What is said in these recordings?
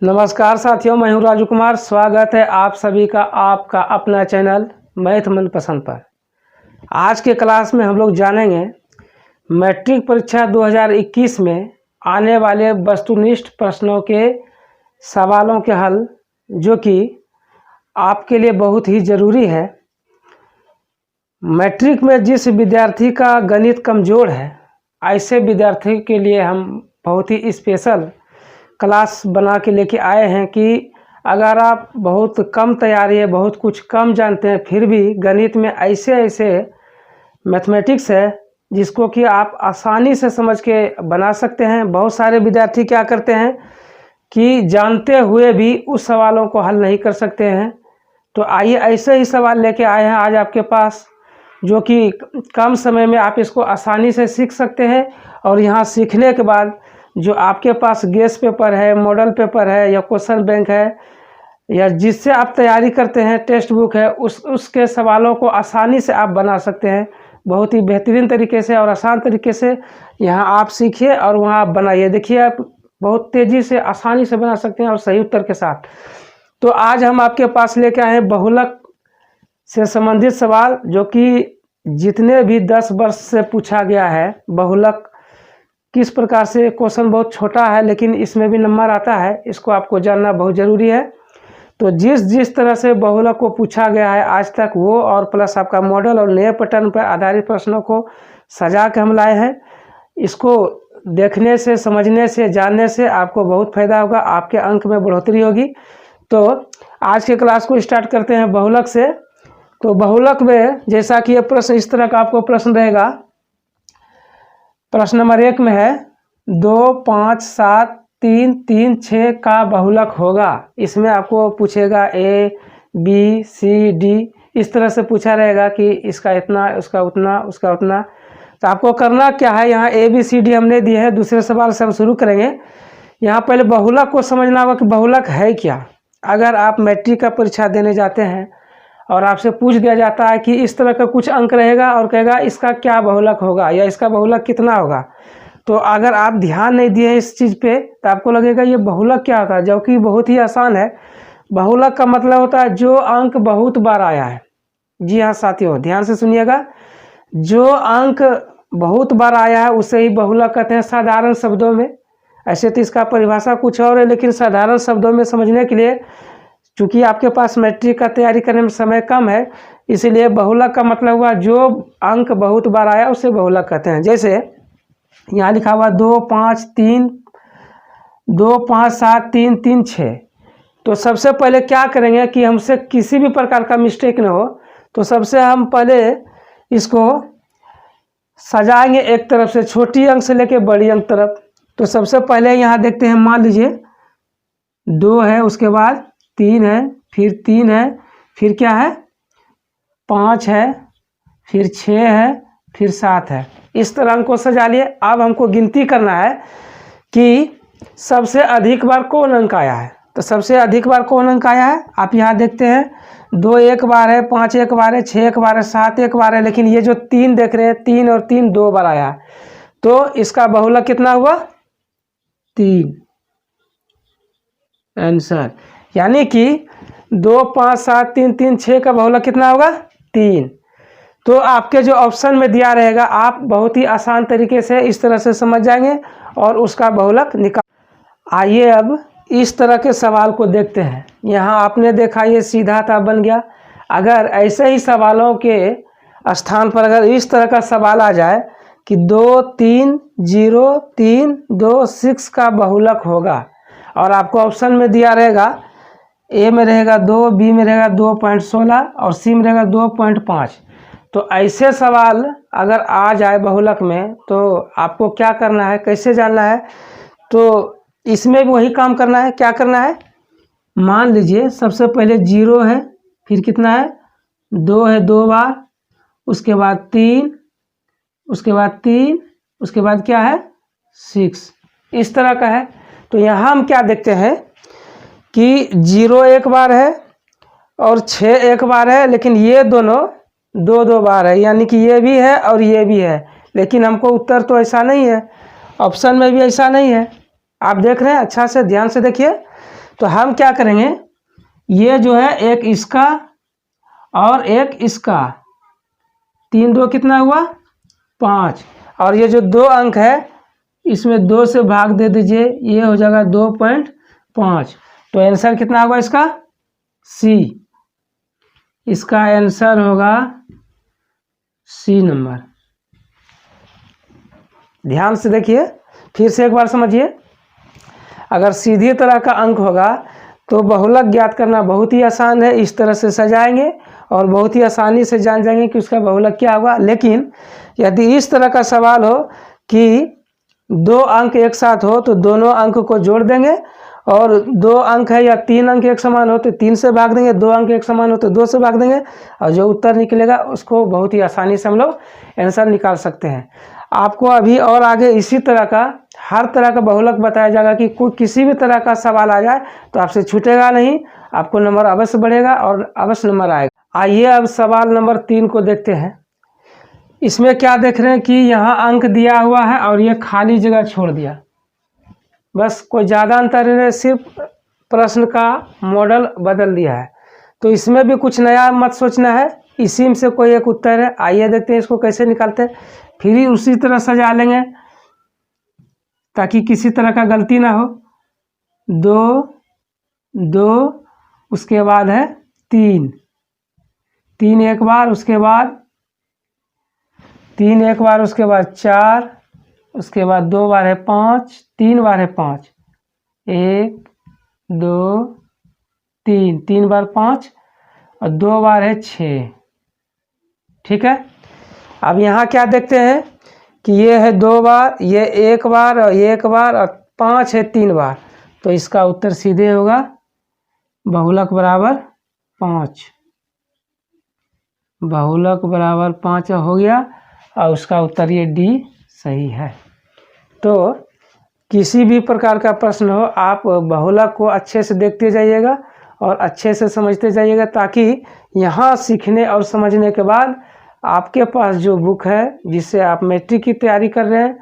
नमस्कार साथियों, मैं हूं राजू कुमार। स्वागत है आप सभी का आपका अपना चैनल मैथ मनपसंद पर। आज के क्लास में हम लोग जानेंगे मैट्रिक परीक्षा 2021 में आने वाले वस्तुनिष्ठ प्रश्नों के सवालों के हल, जो कि आपके लिए बहुत ही ज़रूरी है। मैट्रिक में जिस विद्यार्थी का गणित कमज़ोर है, ऐसे विद्यार्थी के लिए हम बहुत ही स्पेशल क्लास बना के लेके आए हैं कि अगर आप बहुत कम तैयारी है, बहुत कुछ कम जानते हैं, फिर भी गणित में ऐसे मैथमेटिक्स है जिसको कि आप आसानी से समझ के बना सकते हैं। बहुत सारे विद्यार्थी क्या करते हैं कि जानते हुए भी उस सवालों को हल नहीं कर सकते हैं। तो आइए ऐसे ही सवाल लेके आए हैं आज आपके पास, जो कि कम समय में आप इसको आसानी से सीख सकते हैं। और यहाँ सीखने के बाद जो आपके पास गेस पेपर है, मॉडल पेपर है, या क्वेश्चन बैंक है, या जिससे आप तैयारी करते हैं, टेक्स्ट बुक है, उसके सवालों को आसानी से आप बना सकते हैं। बहुत ही बेहतरीन तरीके से और आसान तरीके से यहाँ आप सीखिए और वहाँ आप बनाइए। देखिए, आप बहुत तेज़ी से आसानी से बना सकते हैं और सही उत्तर के साथ। तो आज हम आपके पास लेके आए हैं बहुलक से संबंधित सवाल, जो कि जितने भी 10 वर्ष से पूछा गया है। बहुलक किस प्रकार से, क्वेश्चन बहुत छोटा है लेकिन इसमें भी नंबर आता है, इसको आपको जानना बहुत ज़रूरी है। तो जिस तरह से बहुलक को पूछा गया है आज तक, वो और प्लस आपका मॉडल और नए पैटर्न पर आधारित प्रश्नों को सजा के हम लाए हैं। इसको देखने से, समझने से, जानने से आपको बहुत फ़ायदा होगा, आपके अंक में बढ़ोतरी होगी। तो आज के क्लास को स्टार्ट करते हैं बहुलक से। तो बहुलक में जैसा कि ये प्रश्न, इस तरह का आपको प्रश्न रहेगा। प्रश्न नंबर 1 में है 2, 5, 7, 3, 3, 6 का बहुलक होगा। इसमें आपको पूछेगा A, B, C, D, इस तरह से पूछा रहेगा कि इसका इतना, उसका उतना, उसका उतना। तो आपको करना क्या है, यहाँ A, B, C, D हमने दिए हैं। दूसरे सवाल से हम शुरू करेंगे। यहाँ पहले बहुलक को समझना होगा कि बहुलक है क्या। अगर आप मैट्रिक का परीक्षा देने जाते हैं और आपसे पूछ दिया जाता है कि इस तरह का कुछ अंक रहेगा और कहेगा इसका क्या बहुलक होगा या इसका बहुलक कितना होगा, तो अगर आप ध्यान नहीं दिए इस चीज़ पे तो आपको लगेगा ये बहुलक क्या होता है, जो कि बहुत ही आसान है। बहुलक का मतलब होता है जो अंक बहुत बार आया है। जी हाँ साथियों, ध्यान से सुनिएगा। जो अंक बहुत बार आया है उसे ही बहुलक कहते हैं साधारण शब्दों में। ऐसे तो इसका परिभाषा कुछ और है, लेकिन साधारण शब्दों में समझने के लिए, चूँकि आपके पास मैट्रिक का तैयारी करने में समय कम है, इसीलिए बहुलक का मतलब हुआ जो अंक बहुत बार आया उसे बहुलक कहते हैं। जैसे यहाँ लिखा हुआ 2, 5, 3, 2, 5, 7, 3, 3, 6। तो सबसे पहले क्या करेंगे कि हमसे किसी भी प्रकार का मिस्टेक न हो, तो सबसे हम पहले इसको सजाएंगे एक तरफ से, छोटी अंक से लेके बड़ी अंक तरफ। तो सबसे पहले यहाँ देखते हैं, मान लीजिए 2 है, उसके बाद 3 है, फिर 3 है, फिर क्या है 5 है, फिर 6 है, फिर 7 है। इस तरह अंक को सजा लिए। अब हमको गिनती करना है कि सबसे अधिक बार कौन अंक आया है। तो सबसे अधिक बार कौन अंक आया है, आप यहाँ देखते हैं 2 एक बार है, 5 एक बार है, 6 एक बार है, 7 एक बार है, लेकिन ये जो 3 देख रहे हैं, 3 और 3 2 बार आया है। तो इसका बहुलक कितना हुआ, 3 आंसर। यानी कि 2, 5, 7, 3, 3, 6 का बहुलक कितना होगा, 3। तो आपके जो ऑप्शन में दिया रहेगा, आप बहुत ही आसान तरीके से इस तरह से समझ जाएंगे और उसका बहुलक निकाल। आइए अब इस तरह के सवाल को देखते हैं। यहाँ आपने देखा ये सीधा था, बन गया। अगर ऐसे ही सवालों के स्थान पर अगर इस तरह का सवाल आ जाए कि 2, 3, 0, 3, 2, 6 का बहुलक होगा, और आपको ऑप्शन में दिया रहेगा ए में रहेगा 2, बी में रहेगा 2.16 और सी में रहेगा 2.5। तो ऐसे सवाल अगर आ जाए बहुलक में, तो आपको क्या करना है, कैसे जानना है, तो इसमें भी वही काम करना है। क्या करना है, मान लीजिए सबसे पहले 0 है, फिर कितना है 2 है 2 बार, उसके बाद 3, उसके बाद 3, उसके बाद क्या है 6, इस तरह का है। तो यहाँ हम क्या देखते हैं कि 0 एक बार है और 6 एक बार है, लेकिन ये दोनों 2 बार है, यानी कि ये भी है और ये भी है। लेकिन हमको उत्तर तो ऐसा नहीं है, ऑप्शन में भी ऐसा नहीं है। आप देख रहे हैं, अच्छा से ध्यान से देखिए। तो हम क्या करेंगे, ये जो है एक इसका और एक इसका, 3 2 कितना हुआ 5, और ये जो 2 अंक है इसमें 2 से भाग दे दीजिए, ये हो जाएगा 2.5। तो आंसर कितना होगा इसका सी, इसका आंसर होगा सी नंबर। ध्यान से देखिए, फिर से एक बार समझिए। अगर सीधी तरह का अंक होगा तो बहुलक ज्ञात करना बहुत ही आसान है, इस तरह से सजाएंगे और बहुत ही आसानी से जान जाएंगे कि उसका बहुलक क्या होगा। लेकिन यदि इस तरह का सवाल हो कि 2 अंक एक साथ हो तो दोनों अंक को जोड़ देंगे, और 2 अंक है या 3 अंक एक समान हो तो 3 से भाग देंगे, 2 अंक एक समान हो तो 2 से भाग देंगे, और जो उत्तर निकलेगा उसको बहुत ही आसानी से हम लोग आंसर निकाल सकते हैं। आपको अभी और आगे इसी तरह का हर तरह का बहुलक बताया जाएगा कि कोई किसी भी तरह का सवाल आ जाए तो आपसे छूटेगा नहीं, आपको नंबर अवश्य बढ़ेगा और अवश्य नंबर आएगा। आइए अब सवाल नंबर 3 को देखते हैं। इसमें क्या देख रहे हैं कि यहाँ अंक दिया हुआ है और ये खाली जगह छोड़ दिया, बस कोई ज़्यादा अंतर नहीं, सिर्फ प्रश्न का मॉडल बदल दिया है। तो इसमें भी कुछ नया मत सोचना है, इसी में से कोई एक उत्तर है। आइए देखते हैं इसको कैसे निकालते हैं, फिर ही उसी तरह सजा लेंगे ताकि किसी तरह का गलती ना हो। 2 2 उसके बाद है 3 3 एक बार, उसके बाद 3 एक बार, उसके बाद 4, उसके बाद 2 बार है 5, 3 बार है 5, 1 2 3, 3 बार 5 और 2 बार है 6। ठीक है, अब यहाँ क्या देखते हैं कि ये है 2 बार, ये 1 बार और 1 बार और 5 है 3 बार, तो इसका उत्तर सीधे होगा बहुलक बराबर 5। बहुलक बराबर 5 हो गया और उसका उत्तर ये डी सही है। तो किसी भी प्रकार का प्रश्न हो, आप बहुलक को अच्छे से देखते जाइएगा और अच्छे से समझते जाइएगा, ताकि यहाँ सीखने और समझने के बाद आपके पास जो बुक है जिससे आप मैट्रिक की तैयारी कर रहे हैं,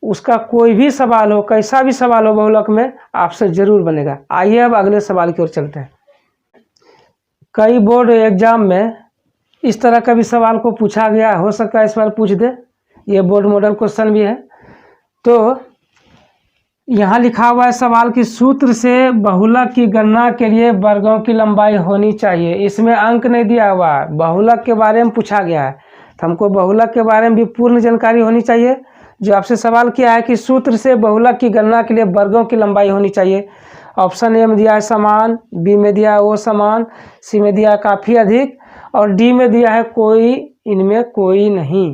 उसका कोई भी सवाल हो, कैसा भी सवाल हो बहुलक में, आपसे ज़रूर बनेगा। आइए अब अगले सवाल की ओर चलते हैं। कई बोर्ड एग्जाम में इस तरह का भी सवाल को पूछा गया, हो सकता है इस बार पूछ दे, ये बोर्ड मॉडल क्वेश्चन भी है। तो यहाँ लिखा हुआ है सवाल की सूत्र से बहुलक की गणना के लिए वर्गों की लंबाई होनी चाहिए। इसमें अंक नहीं दिया हुआ है, बहुलक के बारे में पूछा गया है, तो हमको बहुलक के बारे में भी पूर्ण जानकारी होनी चाहिए। जो आपसे सवाल किया है कि सूत्र से बहुलक की गणना के लिए वर्गों की लंबाई होनी चाहिए। ऑप्शन ए में दिया है समान, बी में दिया है वो समान, सी में दिया है काफ़ी अधिक, और डी में दिया है कोई, इनमें कोई नहीं।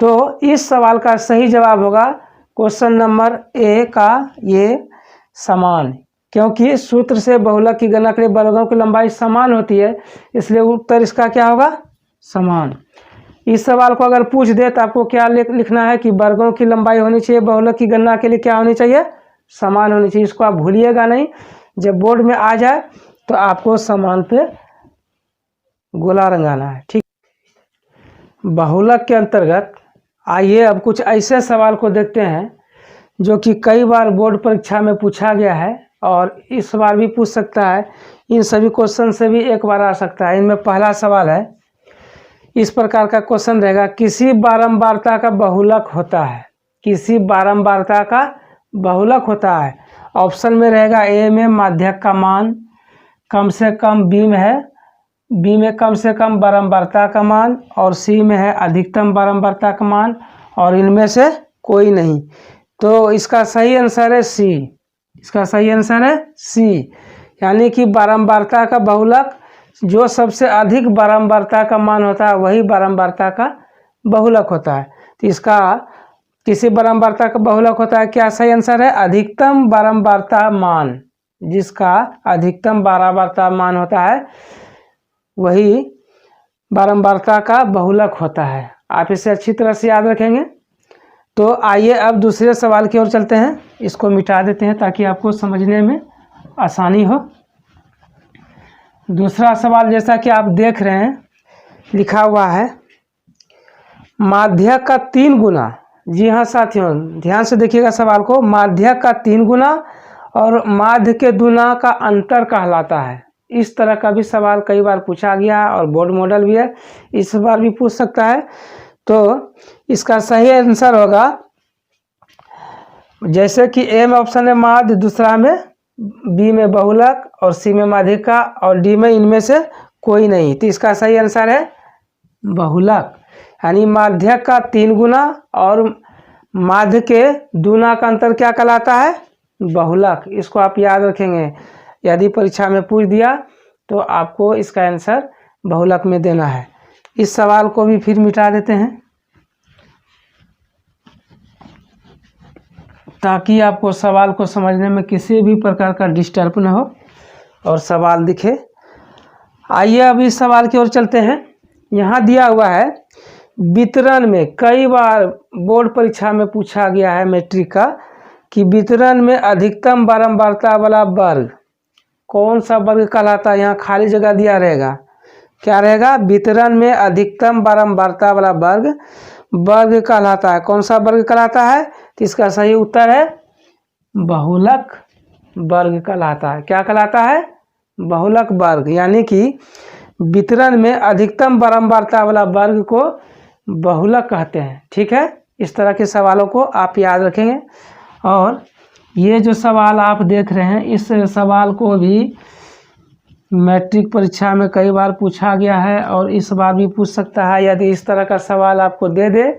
तो इस सवाल का सही जवाब होगा क्वेश्चन नंबर ए का ये समान, क्योंकि सूत्र से बहुलक की गणना के लिए वर्गों की लंबाई समान होती है, इसलिए उत्तर इसका क्या होगा समान। इस सवाल को अगर पूछ दे तो आपको क्या लिखना है कि वर्गों की लंबाई होनी चाहिए, बहुलक की गणना के लिए क्या होनी चाहिए समान होनी चाहिए। इसको आप भूलिएगा नहीं, जब बोर्ड में आ जाए तो आपको समान पे गोला रंगाना है। ठीक, बहुलक के अंतर्गत आइए अब कुछ ऐसे सवाल को देखते हैं जो कि कई बार बोर्ड परीक्षा में पूछा गया है और इस बार भी पूछ सकता है, इन सभी क्वेश्चन से भी एक बार आ सकता है। इनमें पहला सवाल है, इस प्रकार का क्वेश्चन रहेगा, किसी बारंबारता का बहुलक होता है, किसी बारंबारता का बहुलक होता है। ऑप्शन में रहेगा ए में माध्यक का मान कम से कम, बी में है, बी में कम से कम बारंबारता का मान, और सी में है अधिकतम बारंबारता का मान, और इनमें से कोई नहीं। तो इसका सही आंसर है सी, इसका सही आंसर है सी, यानी कि बारंबारता का बहुलक, जो सबसे अधिक बारंबारता का मान होता है वही बारंबारता का बहुलक होता है। तो इसका किसी बारंबारता का बहुलक होता है, क्या सही आंसर है अधिकतम बारंबारता मान, जिसका अधिकतम बारंबारता मान होता है वही बारंबारता का बहुलक होता है। आप इसे अच्छी तरह से याद रखेंगे। तो आइए अब दूसरे सवाल की ओर चलते हैं, इसको मिटा देते हैं ताकि आपको समझने में आसानी हो। दूसरा सवाल जैसा कि आप देख रहे हैं लिखा हुआ है, माध्यक का 3 गुना, जी हाँ साथियों ध्यान से देखिएगा सवाल को, माध्यक का 3 गुना और माध्य के दूना का अंतर कहलाता है। इस तरह का भी सवाल कई बार पूछा गया और बोर्ड मॉडल भी है, इस बार भी पूछ सकता है। तो इसका सही आंसर होगा, जैसे कि ए में ऑप्शन है माध्य, दूसरा में बी में बहुलक और सी में माध्यिका और डी में इनमें से कोई नहीं। तो इसका सही आंसर है बहुलक, यानी माध्यक का 3 गुना और माध्य के दूना का अंतर क्या कहलाता है, बहुलक। इसको आप याद रखेंगे, यदि परीक्षा में पूछ दिया तो आपको इसका आंसर बहुलक में देना है। इस सवाल को भी फिर मिटा देते हैं ताकि आपको सवाल को समझने में किसी भी प्रकार का डिस्टर्ब न हो और सवाल दिखे। आइए अब इस सवाल की ओर चलते हैं। यहाँ दिया हुआ है वितरण में, कई बार बोर्ड परीक्षा में पूछा गया है मैट्रिक का, कि वितरण में अधिकतम बारंबारता वाला वर्ग कौन सा वर्ग कहलाता है। यहाँ खाली जगह दिया रहेगा, क्या रहेगा, वितरण में अधिकतम बारंबारता वाला वर्ग कहलाता है। कौन सा वर्ग कहलाता है, तो इसका सही उत्तर है बहुलक वर्ग कहलाता है। क्या कहलाता है, बहुलक वर्ग, यानी कि वितरण में अधिकतम बारंबारता वाला वर्ग को बहुलक कहते हैं। ठीक है, इस तरह के सवालों को आप याद रखेंगे। और ये जो सवाल आप देख रहे हैं, इस सवाल को भी मैट्रिक परीक्षा में कई बार पूछा गया है और इस बार भी पूछ सकता है। यदि इस तरह का सवाल आपको दे दे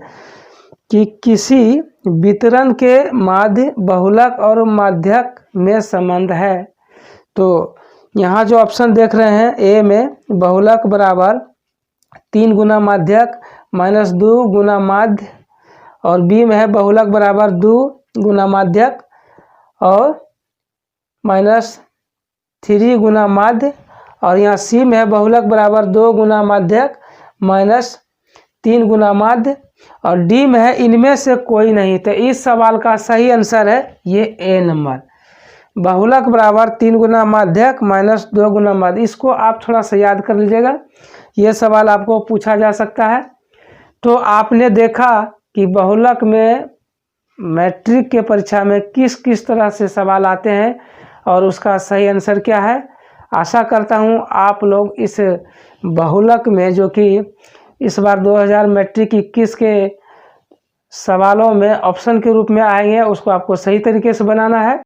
कि किसी वितरण के माध्य, बहुलक और माध्यक में संबंध है, तो यहाँ जो ऑप्शन देख रहे हैं, ए में बहुलक बराबर 3 गुना माध्यक माइनस 2 गुना माध्य, और बी में है बहुलक बराबर 2 गुना माध्यक और माइनस 3 गुना माध्य, और यहाँ सी में है बहुलक बराबर 2 गुना माध्यक माइनस 3 गुना माध्य, और डी में है इनमें से कोई नहीं। तो इस सवाल का सही आंसर है ये ए नंबर, बहुलक बराबर 3 गुना माध्यक माइनस 2 गुना माध्य। इसको आप थोड़ा सा याद कर लीजिएगा, ये सवाल आपको पूछा जा सकता है। तो आपने देखा कि बहुलक में मैट्रिक के परीक्षा में किस किस तरह से सवाल आते हैं और उसका सही आंसर क्या है। आशा करता हूँ आप लोग इस बहुलक में, जो कि इस बार 2000 मैट्रिक 21 के सवालों में ऑप्शन के रूप में आएंगे, उसको आपको सही तरीके से बनाना है।